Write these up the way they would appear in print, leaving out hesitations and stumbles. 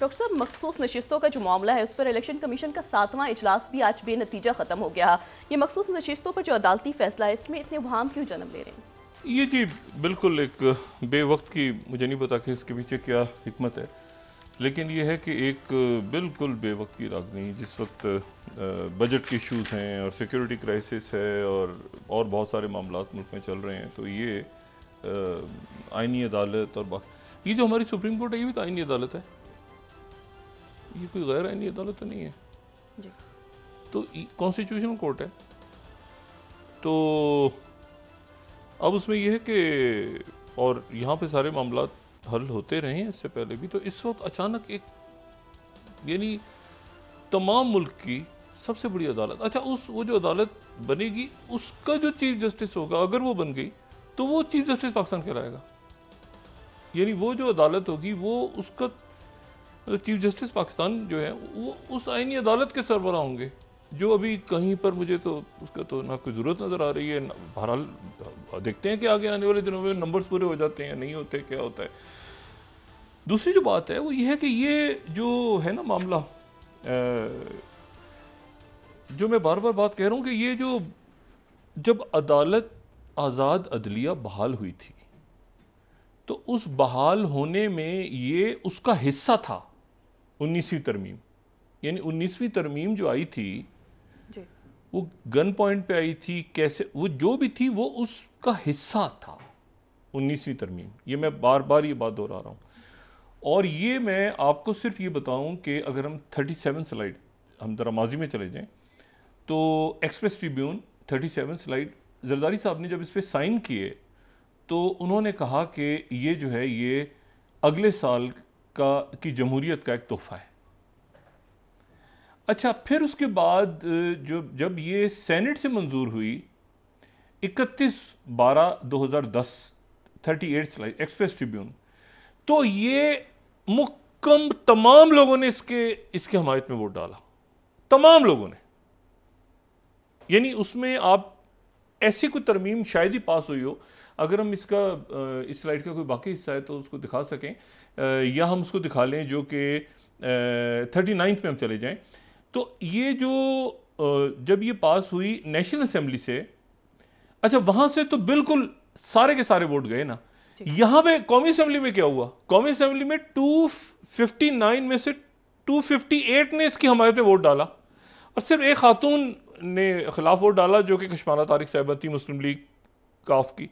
Doctor साहब, मखसूस नशिस्तों का जो मामला है उस पर इलेक्शन कमीशन का 7वां इजलास भी आज बेनतीजा ख़त्म हो गया। ये मखसूस नशिस्तों पर जो अदालती फैसला है इसमें इतने वहाम क्यों जन्म ले रहे हैं? ये जी बिल्कुल एक बेवक्त की, मुझे नहीं पता कि इसके पीछे क्या हिकमत है, लेकिन ये है कि एक बिल्कुल बेवक्त की रागनी जिस वक्त बजट के इश्यूज हैं और सिक्योरिटी क्राइसिस है और बहुत सारे मामला मुल्क में चल रहे हैं, तो ये आईनी अदालत और ये जो हमारी सुप्रीम कोर्ट है ये भी तो आईनी अदालत है, ये कोई गैर आईनी अदालत तो नहीं है जी। तो कॉन्स्टिट्यूशनल कोर्ट है। तो अब उसमें यह है कि और यहाँ पे सारे मामला हल होते रहे हैं इससे पहले भी, तो इस वक्त अचानक एक यानी तमाम मुल्क की सबसे बड़ी अदालत, अच्छा वो जो अदालत बनेगी उसका जो चीफ जस्टिस होगा, अगर वो बन गई तो वो चीफ जस्टिस पाकिस्तान कहलाएगा। यानी वो जो अदालत होगी वो उसका चीफ जस्टिस पाकिस्तान जो है वो उस आईनी अदालत के सरबराह होंगे, जो अभी कहीं पर मुझे तो उसका तो ना कोई ज़रूरत नज़र आ रही है। बहरहाल देखते हैं कि आगे आने वाले दिनों में नंबर्स पूरे हो जाते हैं, नहीं होते, क्या होता है। दूसरी जो बात है वो ये है कि ये जो है ना मामला, जो मैं बार बार बात कह रहा हूँ कि ये जो जब अदालत आज़ाद अदलिया बहाल हुई थी तो उस बहाल होने में ये उसका हिस्सा था 19वीं तरमीम। यानी 19वीं तरमीम जो आई थी जी। वो गन पॉइंट पे आई थी, कैसे वो जो भी थी वो उसका हिस्सा था 19वीं तरमीम। ये मैं बार बार ये बात दोहरा रहा हूँ। और ये मैं आपको सिर्फ ये बताऊं कि अगर हम 37 स्लाइड हम ज़रा माजी में चले जाएं तो एक्सप्रेस ट्रिब्यून 37 स्लाइड जरदारी साहब ने जब इस पर साइन किए तो उन्होंने कहा कि ये जो है ये अगले साल की जमहूरियत का एक तोहफा है। अच्छा, फिर उसके बाद जब ये सेनेट से मंजूर हुई 31/12/2010 38 स्लाइड एक्सप्रेस ट्रिब्यून, तो ये मुक्कम तमाम लोगों ने इसके हमायत में वोट डाला, तमाम लोगों ने। यानी उसमें आप ऐसी कोई तरमीम शायद ही पास हुई हो, अगर हम इस स्लाइड का कोई बाकी हिस्सा है तो उसको दिखा सकें, या हम उसको दिखा लें जो कि 39 में हम चले जाएं। तो ये जो जब ये पास हुई नेशनल असेंबली से, अच्छा वहां से तो बिल्कुल सारे के सारे वोट गए ना। यहां पे कौमी असेंबली में क्या हुआ, कौमी असेंबली में 259 में से 258 ने इसकी हमायत में वोट डाला और सिर्फ एक खातून ने खिलाफ वोट डाला जो कि कशमाना तारिक साहिबा थी, मुस्लिम लीग काफ की।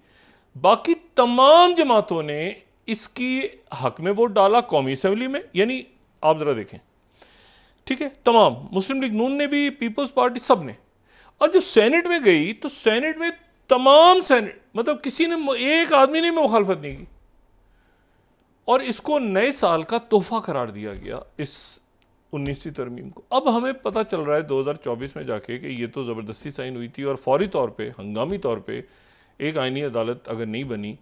बाकी तमाम जमातों ने इसकी हक में वोट डाला कौमी असेंबली में। यानी आप जरा देखें, ठीक है, तमाम मुस्लिम लीग नून ने भी, पीपल्स पार्टी, सब ने। और जब सेनेट में गई तो सेनेट में तमाम सेनेट, मतलब किसी ने, एक आदमी ने मुखालफत नहीं की और इसको नए साल का तोहफा करार दिया गया इस 19वीं तरमीम को। अब हमें पता चल रहा है 2024 में जाके कि ये तो ज़बरदस्ती साइन हुई थी और फौरी तौर पे, हंगामी तौर पे एक आईनी अदालत अगर नहीं बनी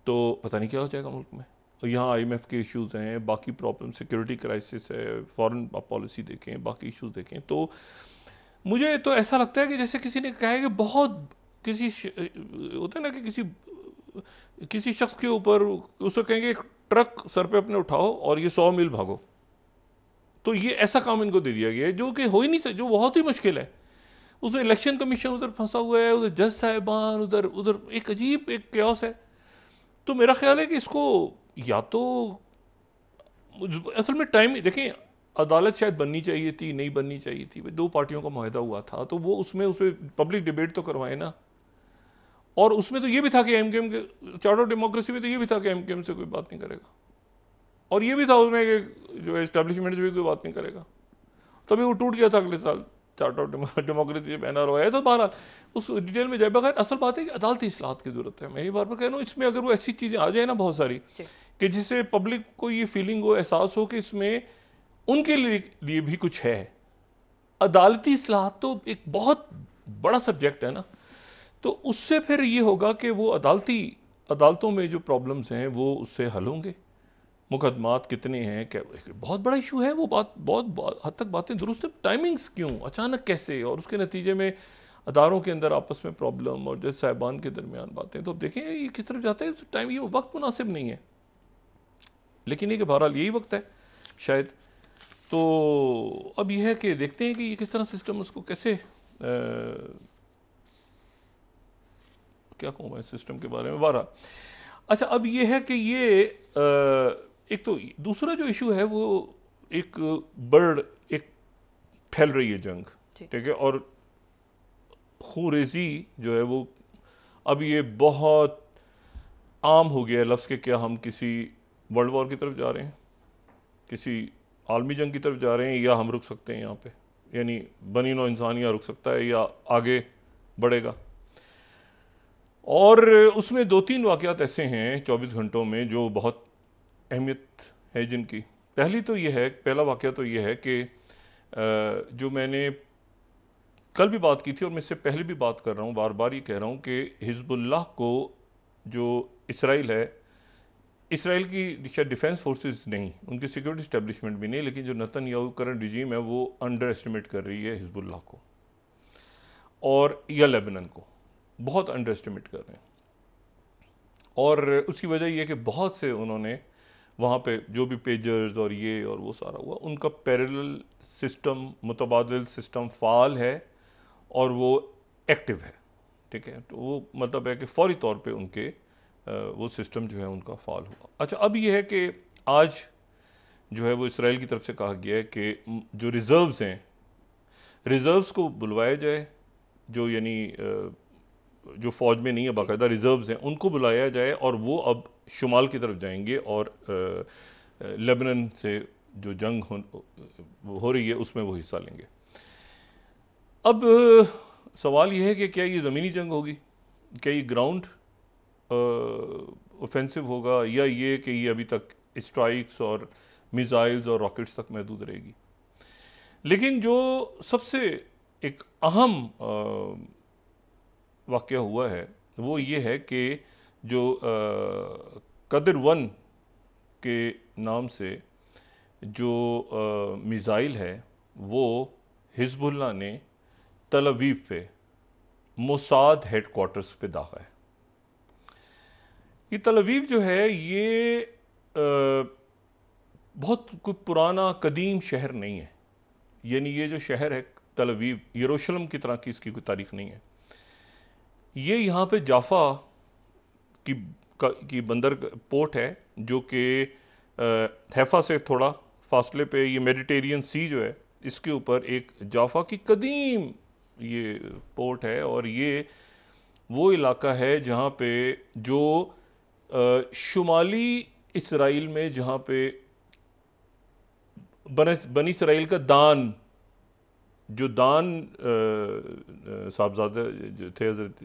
तो पता नहीं क्या हो जाएगा मुल्क में। और यहाँ IMF के इश्यूज़ हैं, बाकी प्रॉब्लम, सिक्योरिटी क्राइसिस है, फॉरेन पॉलिसी देखें, बाकी इश्यूज़ देखें। तो मुझे तो ऐसा लगता है कि जैसे किसी ने कहा है कि बहुत किसी होता है ना कि किसी शख्स के ऊपर उसको कहेंगे ट्रक सर पे अपने उठाओ और ये 100 मील भागो, तो ये ऐसा काम इनको दे दिया गया है जो कि हो ही नहीं सकता, जो बहुत ही मुश्किल है। उसमें इलेक्शन कमीशन उधर फंसा हुआ है, उधर जज साहिबान, उधर एक अजीब एक क्यास है। तो मेरा ख्याल है कि इसको या तो असल में टाइम देखें, अदालत शायद बननी चाहिए थी, नहीं बननी चाहिए थी, दो पार्टियों का मुआहदा हुआ था तो वो उसमें पब्लिक डिबेट तो करवाए ना। और उसमें तो ये भी था कि MKM के चार्टर ऑफ डेमोक्रेसी में तो ये भी था कि MKM से कोई बात नहीं करेगा, और ये भी था उसमें कि जो एस्टेब्लिशमेंट से भी कोई बात नहीं करेगा। तभी वो टूट गया था अगले साल, चार्टर ऑफ डेमोक्रेसी बैनर हुआ है। तो बहरहाल उस डिटेल में जाए बगैर, असल बात है कि अदालती इस्लाहत की जरूरत है। मैं ये बार बार कह रहा हूँ, इसमें अगर वो ऐसी चीज़ें आ जाए ना बहुत सारी कि जिससे पब्लिक को ये फीलिंग हो, एहसास हो कि इसमें उनके लिए भी कुछ है। अदालती इस्लाहत तो एक बहुत बड़ा सब्जेक्ट है ना, तो उससे फिर ये होगा कि वो अदालतों में जो प्रॉब्लम्स हैं वो उससे हल होंगे। मुकदमात कितने हैं, क्या बहुत बड़ा इशू है, वो बहुत हद तक बातें दुरुस्त है। टाइमिंग्स क्यों, अचानक कैसे, और उसके नतीजे में अदारों के अंदर आपस में प्रॉब्लम और जज साहिबान के दरमियान बातें। तो देखें ये किस तरफ जाता है, टाइम, ये वक्त मुनासिब नहीं है। लेकिन ये कि बहरहाल यही वक्त है शायद। तो अब यह है कि देखते हैं कि ये किस तरह सिस्टम उसको कैसे क्या कहूँ मैं सिस्टम के बारे में 12। अच्छा, अब ये है कि ये एक तो दूसरा जो इशू है वो एक एक फैल रही है जंग, ठीक है, और खूरेजी जो है वो अब ये बहुत आम हो गया है लफ्ज़ के क्या हम किसी वर्ल्ड वॉर की तरफ जा रहे हैं, किसी आलमी जंग की तरफ जा रहे हैं, या हम रुक सकते हैं यहाँ पे, यानी बनी नौ इंसान या रुक सकता है या आगे बढ़ेगा। और उसमें 2-3 वाक़यात ऐसे हैं 24 घंटों में जो बहुत अहमियत है जिनकी। पहला वाक़या तो ये है कि जो मैंने कल भी बात की थी और मैं इससे पहले भी बात कर रहा हूँ, बार बार ये कह रहा हूँ कि हिज़्बुल्लाह को जो इसराइल है, इसराइल की शायद डिफेंस फोर्सेस नहीं, उनकी सिक्योरिटी इस्टेब्लिशमेंट भी नहीं, लेकिन जो नेतन्याहू करंट रिजीम है वो अंडर एस्टिमेट कर रही है हिज़्बुल्लाह को और या लेबनान को बहुत अंडर एस्टिमेट कर रहे हैं। और उसकी वजह यह है कि बहुत से उन्होंने वहाँ पे जो भी पेजर्स और ये और वो सारा हुआ, उनका पैरेलल सिस्टम, मुतबादिल सिस्टम फ़ाल है और वो एक्टिव है, ठीक है। तो वो मतलब है कि फौरी तौर पे उनके वो सिस्टम जो है उनका फ़ाल हुआ। अच्छा, अब ये है कि आज जो है वो इसराइल की तरफ से कहा गया है कि जो रिज़र्व्स हैं, रिज़र्व्स को बुलवाया जाए, जो यानी जो फ़ौज में नहीं है बाकायदा रिज़र्व्स हैं उनको बुलाया जाए, और वो अब शुमाल की तरफ जाएंगे और लेबनान से जो जंग हो रही है उसमें वो हिस्सा लेंगे। अब सवाल ये है कि क्या ये ज़मीनी जंग होगी, क्या ये ग्राउंड ऑफेंसिव होगा, या ये कि ये अभी तक स्ट्राइक्स और मिसाइल्स और रॉकेट्स तक महदूद रहेगी। लेकिन जो सबसे एक अहम वाक़या हुआ है वो ये है कि जो कदर 1 के नाम से जो मिसाइल है वो हिज़्बुल्लाह ने तल अवीव पे मोसाद हेडक्वार्टर्स पे दागा है। ये तल अवीव जो है ये बहुत कोई पुराना कदीम शहर नहीं है, यानी ये जो शहर है तल अवीव यरूशलेम की तरह की इसकी कोई तारीख नहीं है। ये यहाँ पे जाफा की बंदर पोर्ट है जो कि हैफा से थोड़ा फासले पे, ये मेडिटेरियन सी जो है इसके ऊपर एक जाफा की कदीम ये पोर्ट है, और ये वो इलाका है जहाँ पे जो शुमाली इसराइल में जहाँ पे बनी इसराइल का दान, जो दान साहबजादे जो थे हज़रत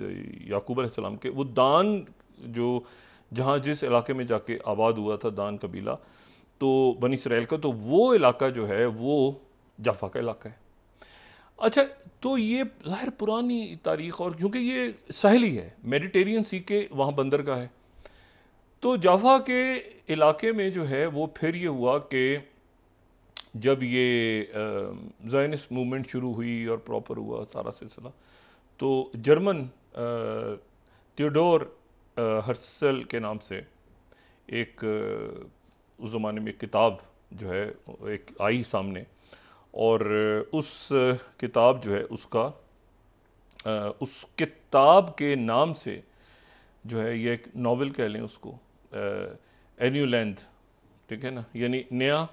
याकूब अलैहिस्सलाम के, वो दान जो जहाँ जिस इलाके में जाके आबाद हुआ था दान कबीला, तो बनी इसराइल का, तो वो इलाका जो है वो जाफा का इलाका है। अच्छा, तो ये ज़ाहिर पुरानी तारीख़, और क्योंकि ये साहिली है, मेडिटेरियन सी के वहाँ बंदरगाह है, तो जाफा के इलाके में जो है वो फिर ये हुआ कि जब ये ज़ायनिस्ट मूवमेंट शुरू हुई और प्रॉपर हुआ सारा सिलसिला, तो जर्मन थियोडोर हर्सल के नाम से एक उस ज़माने में एक किताब जो है एक आई सामने, और उस किताब जो है उसका उस किताब के नाम से जो है ये एक नावल कह लें उसको, एन्यूलैंड, ठीक है ना, यानी नया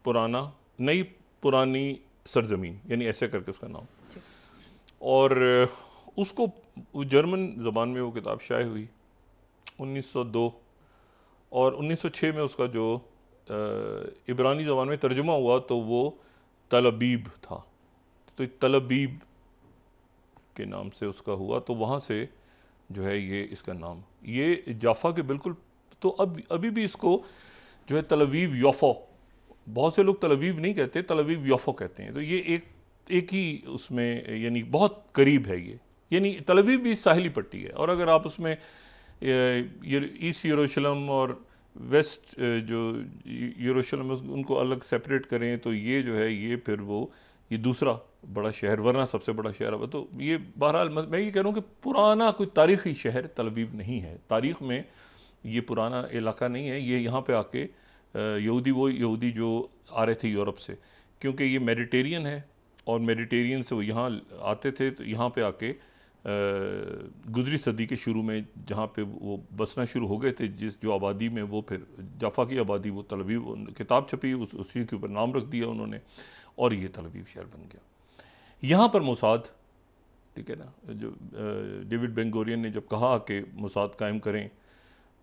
पुराना, नई पुरानी सरजमीन, यानी ऐसे करके उसका नाम। और उसको जर्मन ज़बान में वो किताब शाये हुई 1902, और 1906 में उसका जो इब्रानी ज़बान में तर्जुमा हुआ तो वो तल अबीब था, तो तल अबीब के नाम से उसका हुआ, तो वहाँ से जो है ये इसका नाम, ये जाफा के बिल्कुल, तो अब अभी भी इसको जो है तल अवीव याफो, बहुत से लोग तल अवीव नहीं कहते, तल अवीव याफो कहते हैं, तो ये एक ही उसमें यानी बहुत करीब है ये, यानी तल अवीव भी साहिली पट्टी है, और अगर आप उसमें ईस्ट यरूशलेम और वेस्ट जो यरूशलेम उनको अलग सेपरेट करें तो ये जो है ये फिर वो ये दूसरा बड़ा शहर, वरना सबसे बड़ा शहर है। तो ये बहरहाल मैं ये कह रहा हूँ कि पुराना कोई तारीख़ी शहर तल अवीव नहीं है, तारीख़ में ये पुराना इलाका नहीं है, ये यहाँ पे आके यहूदी वो यहूदी जो आ रहे थे यूरोप से, क्योंकि ये मेडिटेरियन है और मेडिटेरियन से वो यहाँ आते थे, तो यहाँ पे आके गुजरी सदी के शुरू में जहाँ पे वो बसना शुरू हो गए थे, जिस जो आबादी में, वो फिर जाफा की आबादी, वो तल अवीव, किताब छपी उसी के ऊपर नाम रख दिया उन्होंने, और ये तल अवीव शहर बन गया। यहाँ पर मोसाद, ठीक है ना, जो डेविड बेन गोरियन ने जब कहा कि मोसाद कायम करें,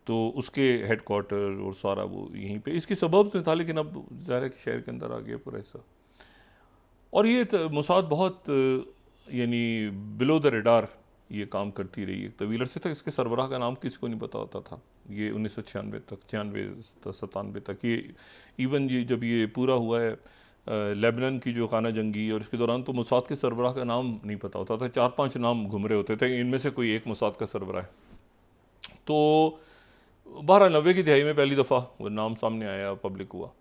तो उसके हेड क्वार्टर और सारा वो यहीं पे, इसकी सबब में था, लेकिन अब ज़ाहिर है कि शहर के अंदर आ गया पूरा ऐसा। और ये मोसाद बहुत यानी बिलो द रेडार ये काम करती रही एक तवील अरसे तक। इसके सरबराह का नाम किसी को नहीं पता होता था। ये 1996 तक, 96-97 तक, ये इवन ये जब ये पूरा हुआ है लेबनान की जो खाना जंगी, और इसके दौरान तो मोसाद के सरबराह का नाम नहीं पता होता था। 4-5 नाम घूम रहे होते थे, इनमें से कोई एक मोसाद का सरबराह है। तो 90 की दिहाई में पहली दफ़ा वो नाम सामने आया, पब्लिक हुआ।